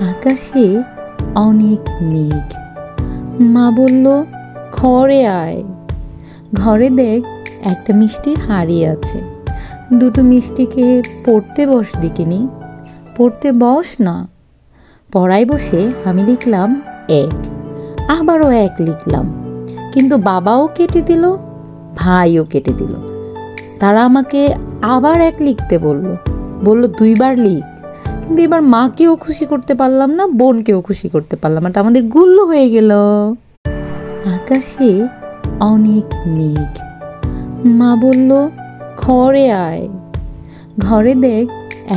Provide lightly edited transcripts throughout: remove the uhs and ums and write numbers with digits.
আকাশে অনেক মেঘ। মা বলল, ঘরে আয়। ঘরে দেখ একটা মিষ্টির হাঁড়ি আছে। দুটো মিষ্টিকে পড়তে বস দিকিনি। পড়তে বস না। পড়ায় বসে আমি লিখলাম এক, আবারও এক লিখলাম, কিন্তু বাবাও কেটে দিল, ভাইও কেটে দিল। তারা আমাকে আবার এক লিখতে বলল দুইবার লিখ, কিন্তু এবার মাকেও খুশি করতে পারলাম না, বোনকেও খুশি করতে পারলাম না, আমাদের গুল্ল হয়ে গেল। আকাশে অনেক মেঘ। মা বলল, ঘরে আয়। ঘরে দেখ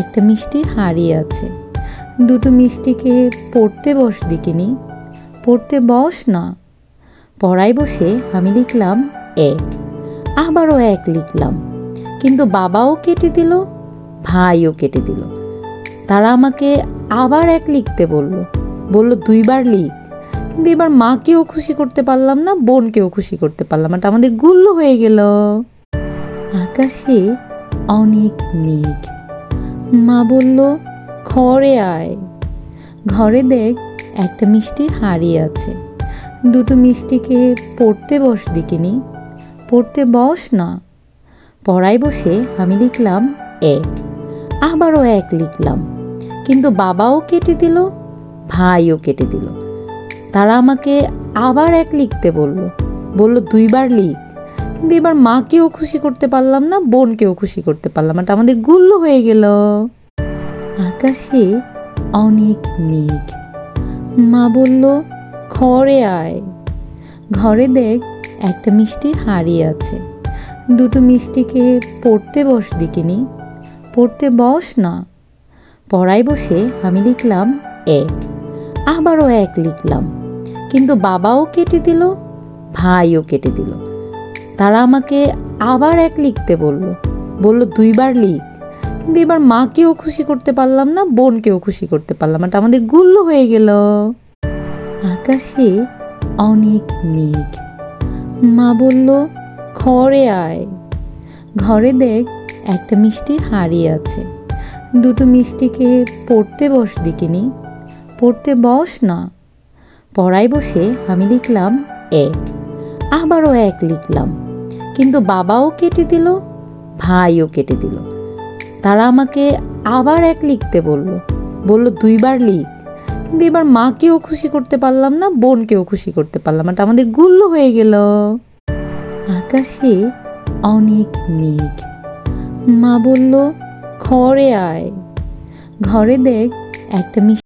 একটা মিষ্টির হাঁড়ি আছে। দুটো মিষ্টিকে পড়তে বস দিকিনি। পড়তে বস না। পড়ায় বসে আমি লিখলাম এক, আবারও এক লিখলাম, কিন্তু বাবাও কেটে দিল, ভাইও কেটে দিল। তারা আমাকে আবার এক লিখতে বলল দুইবার লিখ, কিন্তু এবার মাকেও খুশি করতে পারলাম না, বোনকেও খুশি করতে পারলাম না, আমাদের গুল্ল হয়ে গেল। আকাশে অনেক মেঘ। মা বলল, ঘরে আয়। ঘরে দেখ একটা মিষ্টির হাঁড়ি আছে। দুটো মিষ্টিকে পড়তে বস দিকিনি। পড়তে বস না। পড়ায় বসে আমি লিখলাম এক, আবারও এক লিখলাম, কিন্তু বাবাও কেটে দিল, ভাইও কেটে দিল। তারা আমাকে আবার এক লিখতে বলল দুইবার লিখ, কিন্তু এবার মাকেও খুশি করতে পারলাম না, বোনকেও খুশি করতে পারলাম না, আমাদের গুল্ল হয়ে গেল। আকাশে অনেক মেঘ। মা বলল, ঘরে আয়। ঘরে দেখ একটা মিষ্টির হাঁড়ি আছে। দুটো মিষ্টিকে পড়তে বস দিকিনি। পড়তে বস না। পড়ায় বসে আমি লিখলাম এক, আবারও এক লিখলাম, কিন্তু বাবাও কেটে দিল, ভাইও কেটে দিল। তারা আমাকে আবার এক লিখতে বলল দুইবার লিখ, কিন্তু এবার মাকেও খুশি করতে পারলাম না, বোনকেও খুশি করতে পারলাম না, আমাদের গুল্ল হয়ে গেল। আকাশে অনেক মেঘ। মা বলল, ঘরে আয়। ঘরে দেখ একটা মিষ্টির হাঁড়ি আছে। দুটো মিষ্টিকে পড়তে বস দিকিনি। পড়তে বস না। পড়ায় বসে আমি লিখলাম এক, আবারও এক লিখলাম, কিন্তু বাবাও কেটে দিল, ভাইও কেটে দিল। তারা আমাকে আবার এক লিখতে বলল দুইবার লিখ, কিন্তু এবার মাকেও খুশি করতে পারলাম না, বোনকেও খুশি করতে পারলাম না, আমাদের গুল্ল হয়ে গেল। আকাশে অনেক মেঘ। মা বলল, ঘরে আয়। ঘরে দেখ একটা মিষ্টি